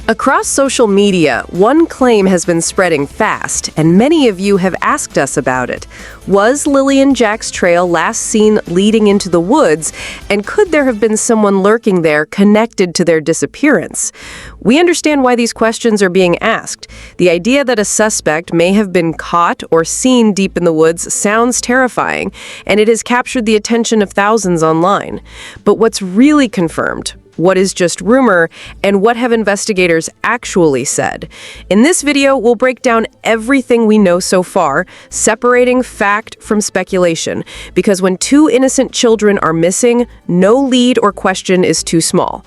Across social media, one claim has been spreading fast, and many of you have asked us about it. Was Lilly and Jack's trail last seen leading into the woods, and could there have been someone lurking there connected to their disappearance? We understand why these questions are being asked. The idea that a suspect may have been caught or seen deep in the woods sounds terrifying, and it has captured the attention of thousands online. But what's really confirmed? What is just rumor, and what have investigators actually said? In this video, we'll break down everything we know so far, separating fact from speculation, because when two innocent children are missing, no lead or question is too small.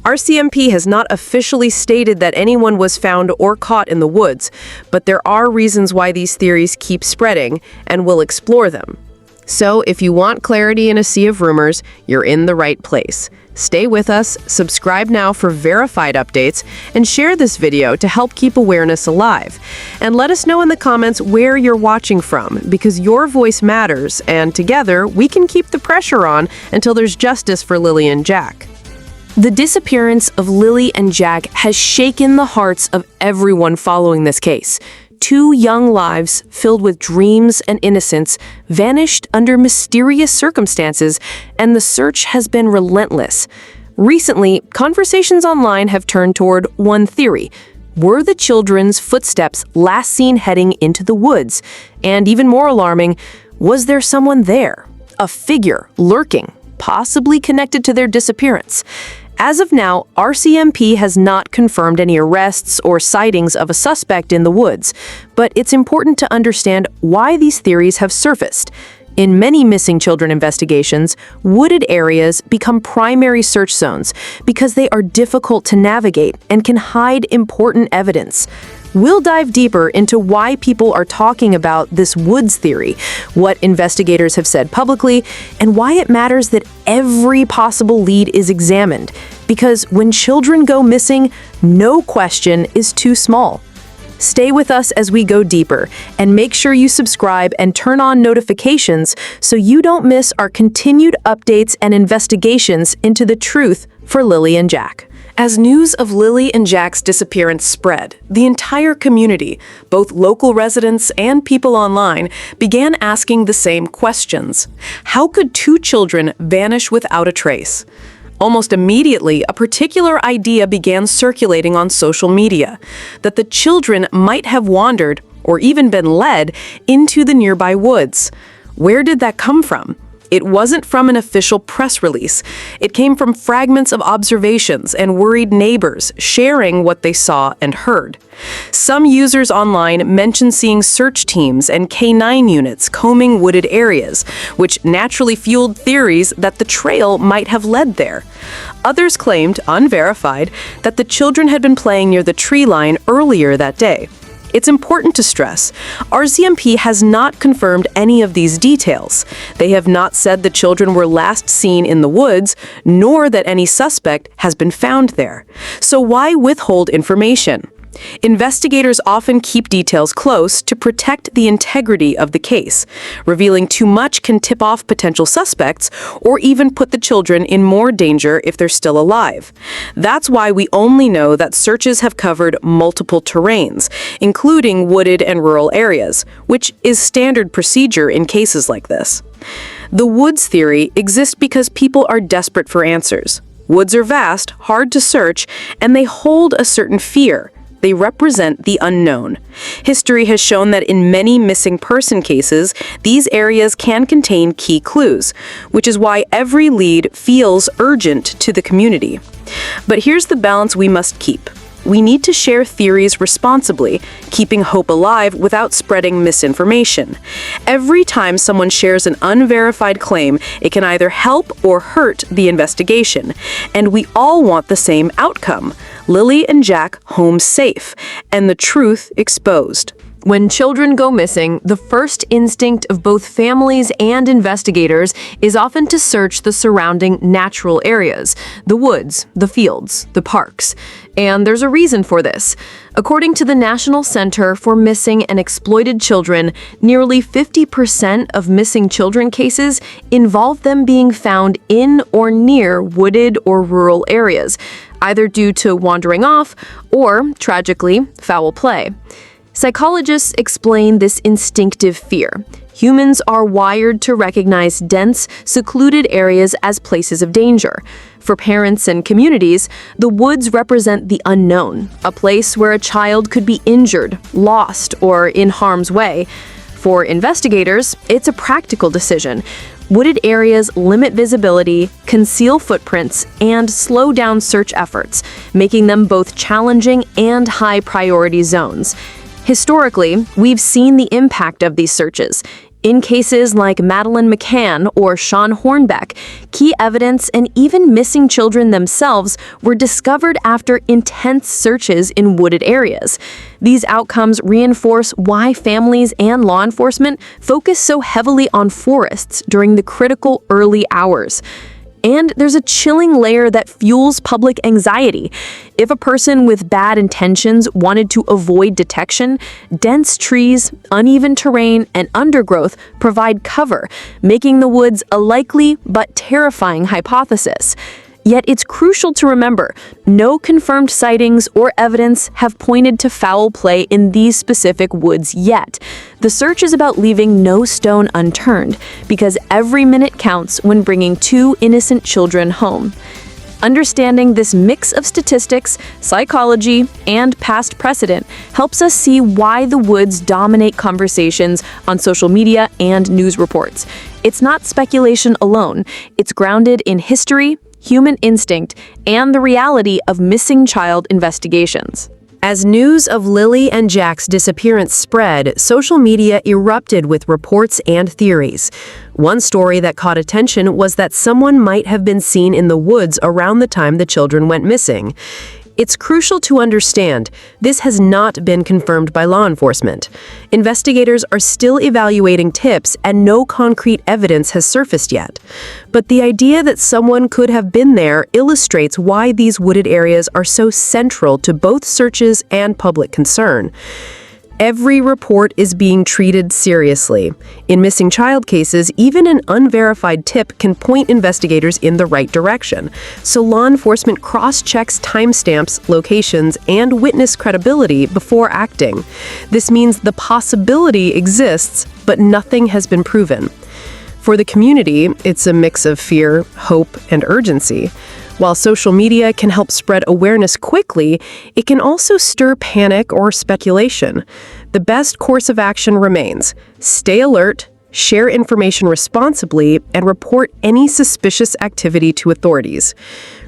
RCMP has not officially stated that anyone was found or caught in the woods, but there are reasons why these theories keep spreading, and we'll explore them. So if you want clarity in a sea of rumors, you're in the right place. Stay with us, subscribe now for verified updates, and share this video to help keep awareness alive. And let us know in the comments where you're watching from, because your voice matters, and together we can keep the pressure on until there's justice for Lilly and Jack. The disappearance of Lilly and Jack has shaken the hearts of everyone following this case. Two young lives filled with dreams and innocence vanished under mysterious circumstances, and the search has been relentless. Recently, conversations online have turned toward one theory. Were the children's footsteps last seen heading into the woods? And even more alarming, was there someone there? A figure lurking, possibly connected to their disappearance? As of now, RCMP has not confirmed any arrests or sightings of a suspect in the woods, but it's important to understand why these theories have surfaced. In many missing children investigations, wooded areas become primary search zones because they are difficult to navigate and can hide important evidence. We'll dive deeper into why people are talking about this woods theory, what investigators have said publicly, and why it matters that every possible lead is examined. Because when children go missing, no question is too small. Stay with us as we go deeper, and make sure you subscribe and turn on notifications so you don't miss our continued updates and investigations into the truth for Lilly and Jack. As news of Lilly and Jack's disappearance spread, the entire community, both local residents and people online, began asking the same questions. How could two children vanish without a trace? Almost immediately, a particular idea began circulating on social media, that the children might have wandered, or even been led, into the nearby woods. Where did that come from? It wasn't from an official press release. It came from fragments of observations and worried neighbors sharing what they saw and heard. Some users online mentioned seeing search teams and K9 units combing wooded areas, which naturally fueled theories that the trail might have led there. Others claimed, unverified, that the children had been playing near the tree line earlier that day. It's important to stress, RCMP has not confirmed any of these details. They have not said the children were last seen in the woods, nor that any suspect has been found there. So why withhold information? Investigators often keep details close to protect the integrity of the case. Revealing too much can tip off potential suspects or even put the children in more danger if they're still alive. That's why we only know that searches have covered multiple terrains, including wooded and rural areas, which is standard procedure in cases like this. The woods theory exists because people are desperate for answers. Woods are vast, hard to search, and they hold a certain fear. They represent the unknown. History has shown that in many missing person cases, these areas can contain key clues, which is why every lead feels urgent to the community. But here's the balance we must keep. We need to share theories responsibly, keeping hope alive without spreading misinformation. Every time someone shares an unverified claim, it can either help or hurt the investigation. And we all want the same outcome: Lilly and Jack home safe, and the truth exposed. When children go missing, the first instinct of both families and investigators is often to search the surrounding natural areas, the woods, the fields, the parks. And there's a reason for this. According to the National Center for Missing and Exploited Children, nearly 50% of missing children cases involve them being found in or near wooded or rural areas, either due to wandering off or, tragically, foul play. Psychologists explain this instinctive fear. Humans are wired to recognize dense, secluded areas as places of danger. For parents and communities, the woods represent the unknown, a place where a child could be injured, lost, or in harm's way. For investigators, it's a practical decision. Wooded areas limit visibility, conceal footprints, and slow down search efforts, making them both challenging and high-priority zones. Historically, we've seen the impact of these searches. In cases like Madeleine McCann or Sean Hornbeck, key evidence and even missing children themselves were discovered after intense searches in wooded areas. These outcomes reinforce why families and law enforcement focus so heavily on forests during the critical early hours. And there's a chilling layer that fuels public anxiety. If a person with bad intentions wanted to avoid detection, dense trees, uneven terrain, and undergrowth provide cover, making the woods a likely but terrifying hypothesis. Yet it's crucial to remember, no confirmed sightings or evidence have pointed to foul play in these specific woods yet. The search is about leaving no stone unturned, because every minute counts when bringing 2 innocent children home. Understanding this mix of statistics, psychology, and past precedent helps us see why the woods dominate conversations on social media and news reports. It's not speculation alone. It's grounded in history, human instinct, and the reality of missing child investigations. As news of Lilly and Jack's disappearance spread, social media erupted with reports and theories. One story that caught attention was that someone might have been seen in the woods around the time the children went missing. It's crucial to understand this has not been confirmed by law enforcement. Investigators are still evaluating tips and no concrete evidence has surfaced yet. But the idea that someone could have been there illustrates why these wooded areas are so central to both searches and public concern. Every report is being treated seriously. In missing child cases, even an unverified tip can point investigators in the right direction. So law enforcement cross-checks timestamps, locations, and witness credibility before acting. This means the possibility exists, but nothing has been proven. For the community, it's a mix of fear, hope, and urgency. While social media can help spread awareness quickly, it can also stir panic or speculation. The best course of action remains: stay alert, share information responsibly, and report any suspicious activity to authorities.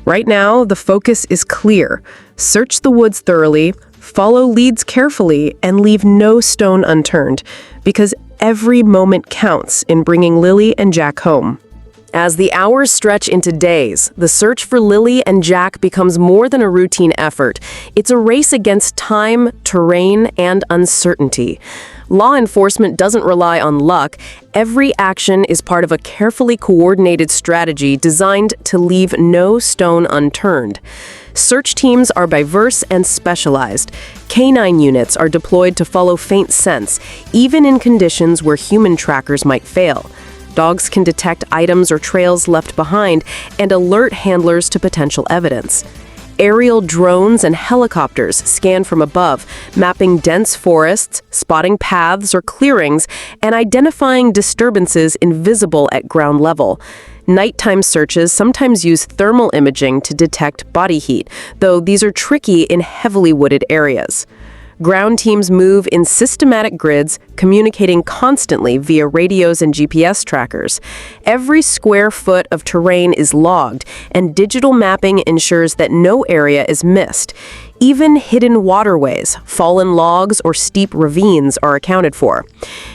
Right now, the focus is clear. Search the woods thoroughly, follow leads carefully, and leave no stone unturned, because every moment counts in bringing Lilly and Jack home. As the hours stretch into days, the search for Lilly and Jack becomes more than a routine effort. It's a race against time, terrain, and uncertainty. Law enforcement doesn't rely on luck. Every action is part of a carefully coordinated strategy designed to leave no stone unturned. Search teams are diverse and specialized. Canine units are deployed to follow faint scents, even in conditions where human trackers might fail. Dogs can detect items or trails left behind and alert handlers to potential evidence. Aerial drones and helicopters scan from above, mapping dense forests, spotting paths or clearings, and identifying disturbances invisible at ground level. Nighttime searches sometimes use thermal imaging to detect body heat, though these are tricky in heavily wooded areas. Ground teams move in systematic grids, communicating constantly via radios and GPS trackers. Every square foot of terrain is logged, and digital mapping ensures that no area is missed. Even hidden waterways, fallen logs, or steep ravines are accounted for.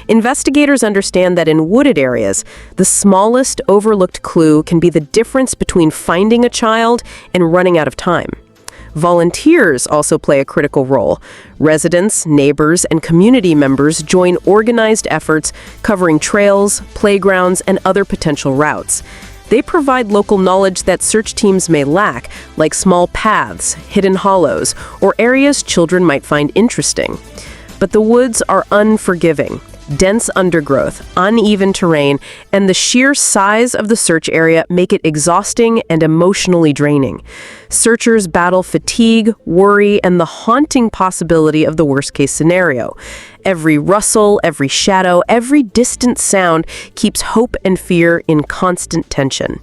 Investigators understand that in wooded areas, the smallest overlooked clue can be the difference between finding a child and running out of time. Volunteers also play a critical role. Residents, neighbors, and community members join organized efforts covering trails, playgrounds, and other potential routes. They provide local knowledge that search teams may lack, like small paths, hidden hollows, or areas children might find interesting. But the woods are unforgiving. Dense undergrowth, uneven terrain, and the sheer size of the search area make it exhausting and emotionally draining. Searchers battle fatigue, worry, and the haunting possibility of the worst-case scenario. Every rustle, every shadow, every distant sound keeps hope and fear in constant tension.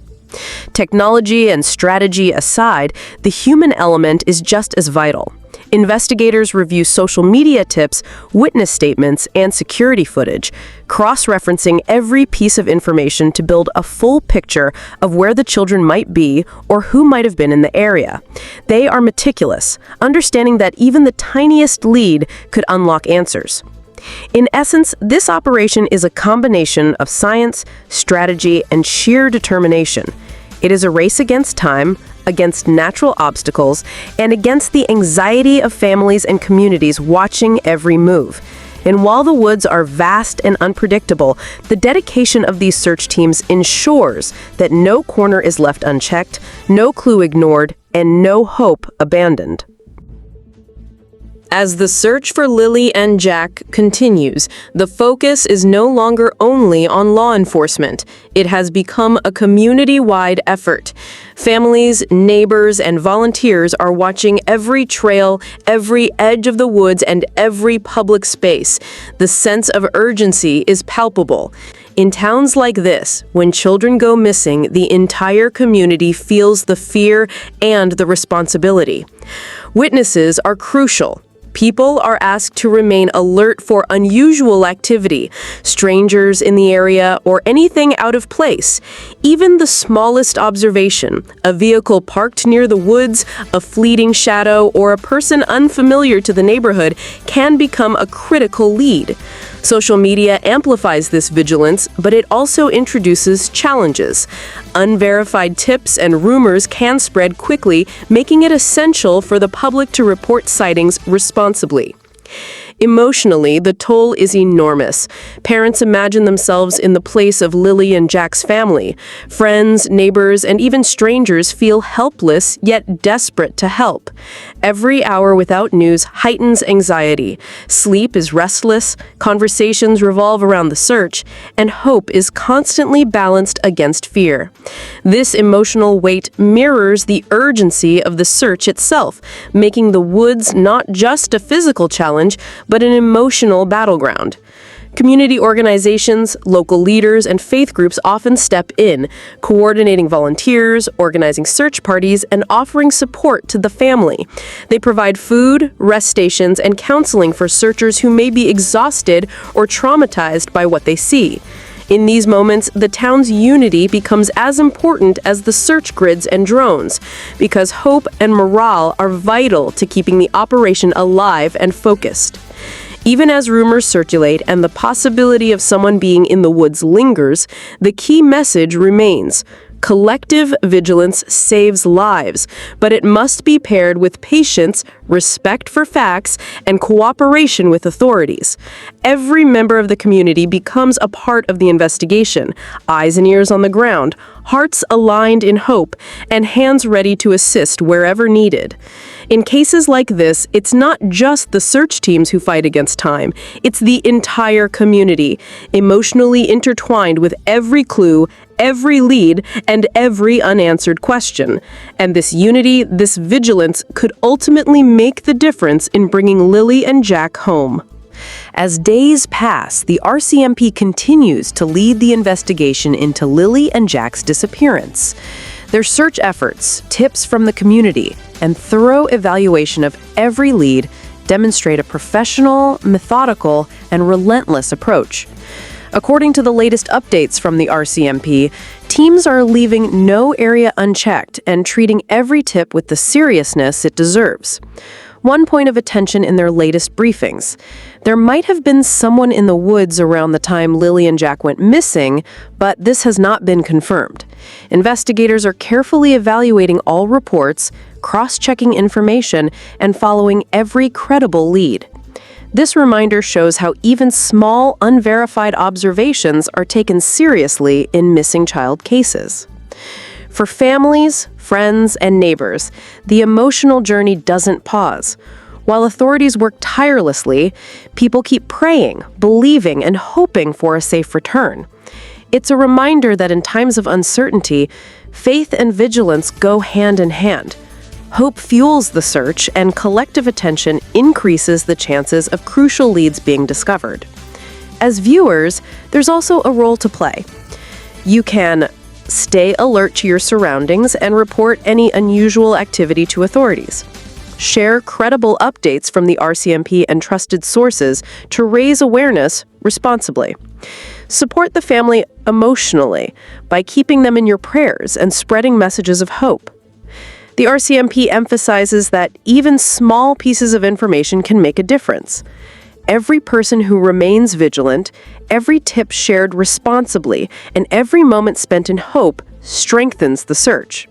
Technology and strategy aside, the human element is just as vital. Investigators review social media tips, witness statements, and security footage, cross-referencing every piece of information to build a full picture of where the children might be or who might have been in the area. They are meticulous, understanding that even the tiniest lead could unlock answers. In essence, this operation is a combination of science, strategy, and sheer determination. It is a race against time, against natural obstacles, and against the anxiety of families and communities watching every move. And while the woods are vast and unpredictable, the dedication of these search teams ensures that no corner is left unchecked, no clue ignored, and no hope abandoned. As the search for Lilly and Jack continues, the focus is no longer only on law enforcement. It has become a community-wide effort. Families, neighbors, and volunteers are watching every trail, every edge of the woods, and every public space. The sense of urgency is palpable. In towns like this, when children go missing, the entire community feels the fear and the responsibility. Witnesses are crucial. People are asked to remain alert for unusual activity, strangers in the area, or anything out of place. Even the smallest observation, a vehicle parked near the woods, a fleeting shadow, or a person unfamiliar to the neighborhood, can become a critical lead. Social media amplifies this vigilance, but it also introduces challenges. Unverified tips and rumors can spread quickly, making it essential for the public to report sightings responsibly. Emotionally, the toll is enormous. Parents imagine themselves in the place of Lilly and Jack's family. Friends, neighbors, and even strangers feel helpless yet desperate to help. Every hour without news heightens anxiety. Sleep is restless, conversations revolve around the search, and hope is constantly balanced against fear. This emotional weight mirrors the urgency of the search itself, making the woods not just a physical challenge, but an emotional battleground. Community organizations, local leaders, and faith groups often step in, coordinating volunteers, organizing search parties, and offering support to the family. They provide food, rest stations, and counseling for searchers who may be exhausted or traumatized by what they see. In these moments, the town's unity becomes as important as the search grids and drones, because hope and morale are vital to keeping the operation alive and focused. Even as rumors circulate and the possibility of someone being in the woods lingers, the key message remains. Collective vigilance saves lives, but it must be paired with patience, respect for facts, and cooperation with authorities. Every member of the community becomes a part of the investigation, eyes and ears on the ground, hearts aligned in hope, and hands ready to assist wherever needed. In cases like this, it's not just the search teams who fight against time. It's the entire community, emotionally intertwined with every clue, every lead, and every unanswered question. And this unity, this vigilance, could ultimately make the difference in bringing Lilly and Jack home. As days pass, the RCMP continues to lead the investigation into Lilly and Jack's disappearance. Their search efforts, tips from the community, and thorough evaluation of every lead demonstrate a professional, methodical, and relentless approach. According to the latest updates from the RCMP, teams are leaving no area unchecked and treating every tip with the seriousness it deserves. One point of attention in their latest briefings: there might have been someone in the woods around the time Lilly and Jack went missing, but this has not been confirmed. Investigators are carefully evaluating all reports, cross-checking information, and following every credible lead. This reminder shows how even small, unverified observations are taken seriously in missing child cases. For families, friends, and neighbors, the emotional journey doesn't pause. While authorities work tirelessly, people keep praying, believing, and hoping for a safe return. It's a reminder that in times of uncertainty, faith and vigilance go hand in hand. Hope fuels the search, and collective attention increases the chances of crucial leads being discovered. As viewers, there's also a role to play. You can stay alert to your surroundings and report any unusual activity to authorities. Share credible updates from the RCMP and trusted sources to raise awareness responsibly. Support the family emotionally by keeping them in your prayers and spreading messages of hope. The RCMP emphasizes that even small pieces of information can make a difference. Every person who remains vigilant, every tip shared responsibly, and every moment spent in hope strengthens the search.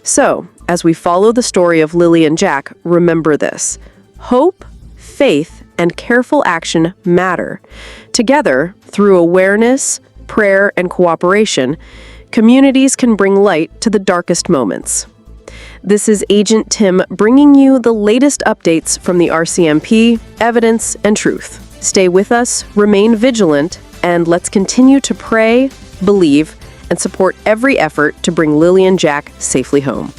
So, as we follow the story of Lilly and Jack, remember this: hope, faith, and careful action matter. Together, through awareness, prayer, and cooperation, communities can bring light to the darkest moments. This is Agent Tim bringing you the latest updates from the RCMP, evidence, and truth. Stay with us, remain vigilant, and let's continue to pray, believe, and support every effort to bring Lilly and Jack safely home.